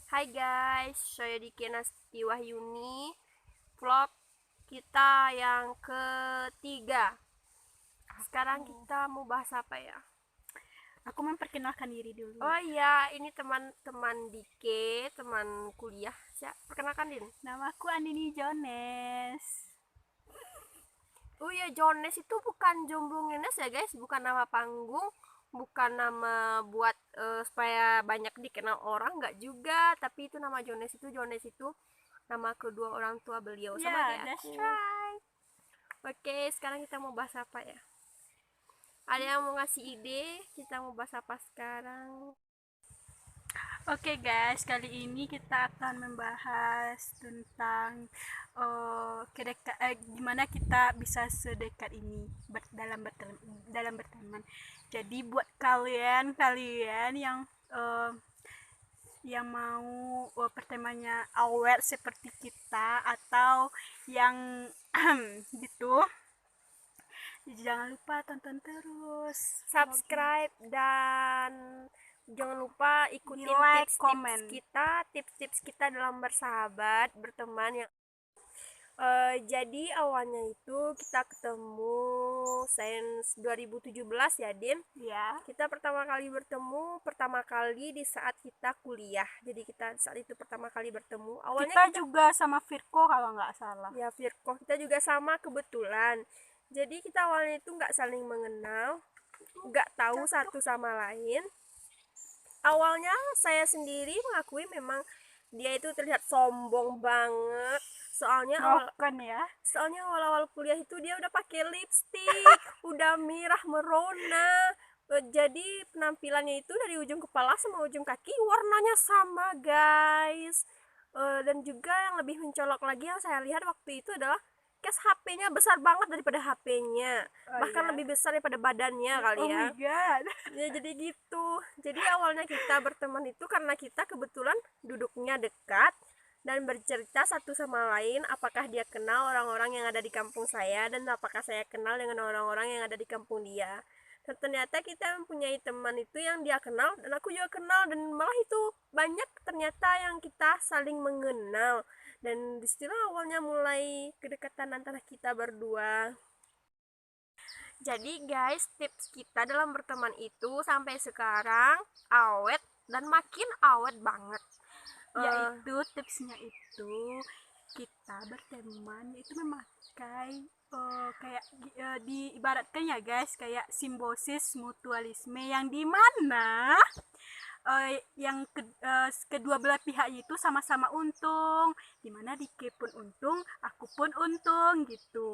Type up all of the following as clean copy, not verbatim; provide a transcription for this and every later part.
Hai guys, saya Diki Nasti Wahyuni. Vlog kita yang ketiga. Sekarang kita mau bahas apa ya? Aku memperkenalkan diri dulu. Oh iya, ini teman-teman Dike, teman kuliah. Siap, perkenalkan Din. Namaku Andini Jones. Oh iya, Jones itu bukan Jomblo Ngenes ya guys, bukan nama panggung, bukan nama buat supaya banyak dikenal orang, nggak juga. Tapi itu nama Jones itu nama kedua orang tua beliau, sama Ya, kayak that's aku. right. Oke, sekarang kita mau bahas apa ya? Ada yang mau ngasih ide? Kita mau bahas apa sekarang? Oke guys, kali ini kita akan membahas tentang gimana kita bisa sedekat ini dalam berteman. Jadi buat kalian yang mau pertemanannya awet seperti kita atau yang gitu, jangan lupa tonton terus. Subscribe dan jangan lupa ikutin Di like, tips-tips komen. kita dalam bersahabat, berteman yang jadi awalnya itu kita ketemu Sains 2017 ya, Din. Ya, Kita pertama kali di saat kita kuliah. Jadi kita saat itu pertama kali bertemu. Awalnya kita kita juga sama Virko kalau nggak salah. ya Virko, kita juga sama kebetulan. Jadi kita awalnya itu nggak saling mengenal, nggak tahu satu sama lain. Awalnya saya sendiri mengakui memang dia itu terlihat sombong banget. Soalnya awal Broken ya. soalnya awal-awal kuliah itu dia udah pakai lipstick, udah merah merona. Jadi penampilannya itu dari ujung kepala sama ujung kaki warnanya sama, guys. Dan juga yang lebih mencolok lagi yang saya lihat waktu itu adalah case HP-nya besar banget daripada HP-nya, Oh bahkan iya. lebih besar daripada badannya kali Oh ya. my god. Ya jadi gitu. Jadi awalnya kita berteman itu karena kita kebetulan duduknya dekat dan bercerita satu sama lain apakah dia kenal orang-orang yang ada di kampung saya dan apakah saya kenal dengan orang-orang yang ada di kampung dia. Dan ternyata kita mempunyai teman itu yang dia kenal dan aku juga kenal, dan malah itu banyak ternyata yang kita saling mengenal, dan disitulah awalnya mulai kedekatan antara kita berdua. Jadi guys, tips kita dalam berteman itu sampai sekarang awet dan makin awet banget. Yaitu tipsnya itu kita berteman itu memakai kayak diibaratkan ya guys, kayak simbiosis mutualisme yang dimana kedua belah pihaknya itu sama-sama untung, dimana Dike pun untung, aku pun untung gitu.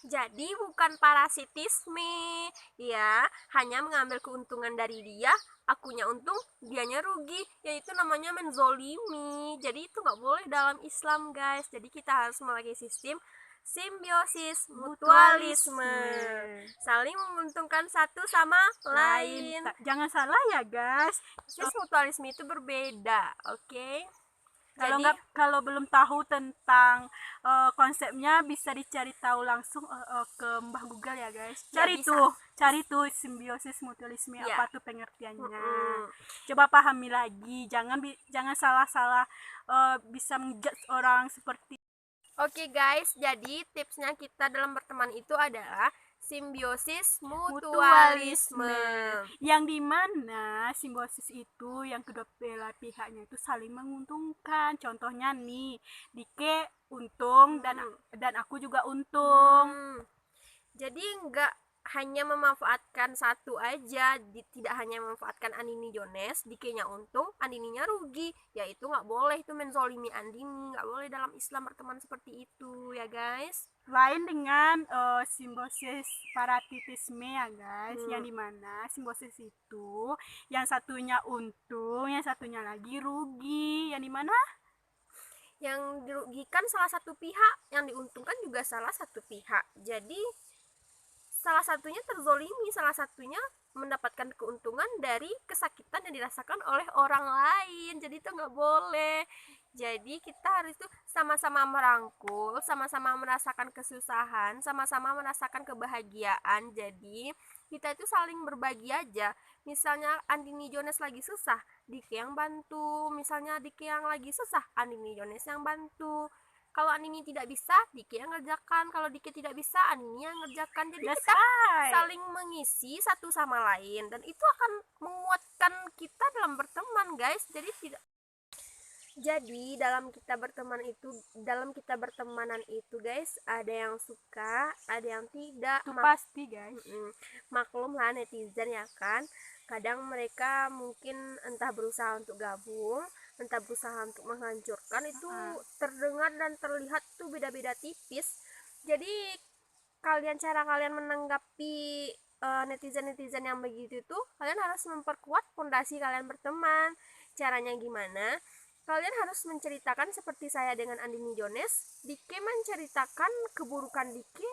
Jadi bukan parasitisme, ya, hanya mengambil keuntungan dari dia, akunya untung, dianya rugi, yaitu namanya menzolimi. Jadi itu nggak boleh dalam Islam, guys. Jadi kita harus memakai sistem simbiosis mutualisme, saling menguntungkan satu sama lain. Jangan salah ya guys. Simbiosis mutualisme itu berbeda, oke? Okay? Kalau belum tahu tentang konsepnya bisa dicari tahu langsung ke Mbah Google ya guys. Cari tuh simbiosis mutualisme ya. Apa tuh pengertiannya. Coba pahami lagi, jangan salah-salah bisa menjudge orang seperti. Oke guys, jadi tipsnya kita dalam berteman itu adalah simbiosis mutualisme. Yang dimana simbiosis itu yang kedua belah pihaknya itu saling menguntungkan. Contohnya nih, Dike untung dan aku juga untung. Jadi nggak hanya memanfaatkan satu aja, tidak hanya memanfaatkan Andini Jones, Dikenya untung, Andininya rugi, ya itu nggak boleh, itu menzolimi Andini, nggak boleh dalam Islam berteman seperti itu ya guys. Lain dengan simbiosis parasitisme ya guys, yang dimana simbiosis itu yang satunya untung, yang satunya lagi rugi, yang dimana yang dirugikan salah satu pihak, yang diuntungkan juga salah satu pihak. Jadi salah satunya terzolimi, salah satunya mendapatkan keuntungan dari kesakitan yang dirasakan oleh orang lain. Jadi itu nggak boleh. Jadi kita harus tuh sama-sama merangkul, sama-sama merasakan kesusahan, sama-sama merasakan kebahagiaan. Jadi kita itu saling berbagi aja. Misalnya Andini Jones lagi susah, Dike yang bantu. Misalnya Dike yang lagi susah, Andini Jones yang bantu. Kalau Andini tidak bisa, Dike yang ngerjakan. Kalau Dike tidak bisa, Andini yang ngerjakan. Jadi That's kita right. saling mengisi satu sama lain, dan itu akan menguatkan kita dalam berteman, guys. Jadi dalam kita bertemanan itu, guys, ada yang suka, ada yang tidak. Itu pasti guys. Maklum lah netizen ya kan. Kadang mereka mungkin entah berusaha untuk gabung, entah berusaha untuk menghancurkan. Itu terdengar dan terlihat tuh beda-beda tipis. Jadi cara kalian menanggapi netizen-netizen yang begitu tuh, kalian harus memperkuat fondasi kalian berteman. Caranya gimana? Kalian harus menceritakan seperti saya dengan Andini Jones. Dike menceritakan keburukan Dike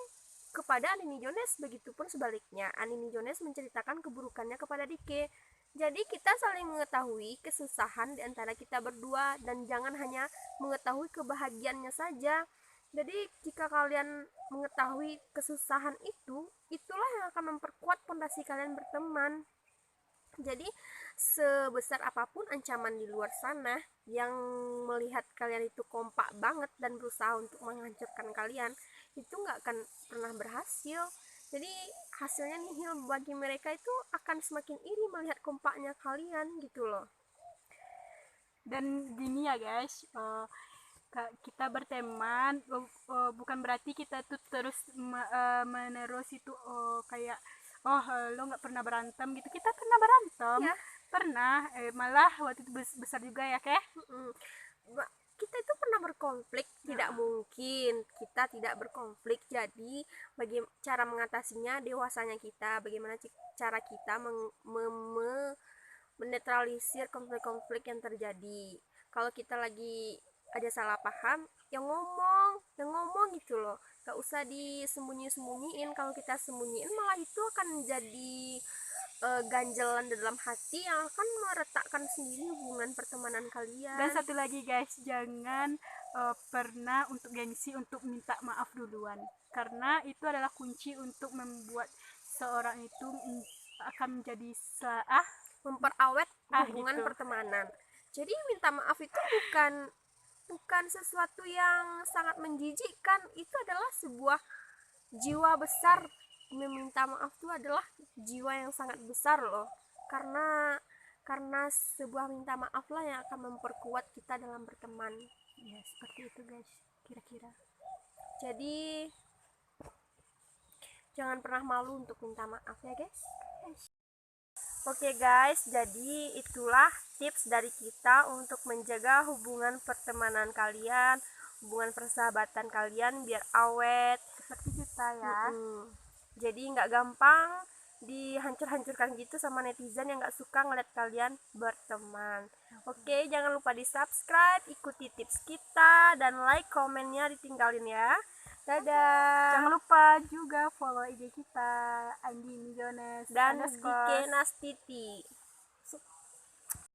kepada Andini Jones, begitupun sebaliknya Andini Jones menceritakan keburukannya kepada Dike. Jadi kita saling mengetahui kesusahan di antara kita berdua, dan jangan hanya mengetahui kebahagiaannya saja. Jadi jika kalian mengetahui kesusahan itu, itulah yang akan memperkuat fondasi kalian berteman. Jadi sebesar apapun ancaman di luar sana yang melihat kalian itu kompak banget dan berusaha untuk menghancurkan kalian, itu nggak akan pernah berhasil. Jadi hasilnya nihil. Bagi mereka itu akan semakin iri melihat kompaknya kalian gitu loh. Dan gini ya guys, kita berteman bukan berarti kita tuh terus menerus itu kayak lo nggak pernah berantem gitu. Kita pernah berantem Ya. Pernah malah waktu itu besar juga ya Keh. Kita itu pernah berkonflik, tidak mungkin kita tidak berkonflik. Jadi cara mengatasinya dewasanya kita, bagaimana cara kita menetralisir konflik-konflik yang terjadi. Kalau kita lagi ada salah paham, yang ngomong gitu loh, gak usah disembunyi-sembunyiin. Kalau kita sembunyiin, malah itu akan jadi ganjalan dalam hati yang akan meretakkan sendiri hubungan pertemanan kalian. Dan satu lagi guys, jangan pernah untuk gengsi untuk minta maaf duluan, karena itu adalah kunci untuk membuat seorang itu akan menjadi memperawet hubungan gitu. pertemanan. Jadi minta maaf itu bukan sesuatu yang sangat menjijikkan. Itu adalah sebuah jiwa besar. Meminta maaf itu adalah jiwa yang sangat besar loh, karena sebuah minta maaf lah yang akan memperkuat kita dalam berteman. Ya seperti itu guys kira-kira. Jadi jangan pernah malu untuk minta maaf ya guys. Oke guys, jadi itulah tips dari kita untuk menjaga hubungan pertemanan kalian, hubungan persahabatan kalian biar awet Seperti kita ya. Jadi nggak gampang dihancur-hancurkan gitu sama netizen yang nggak suka ngeliat kalian berteman. Oke, jangan lupa di subscribe, ikuti tips kita, dan like, komennya ditinggalin ya. Dadah. Jangan lupa juga follow IG kita Andini Jones dan Dike Nastiti.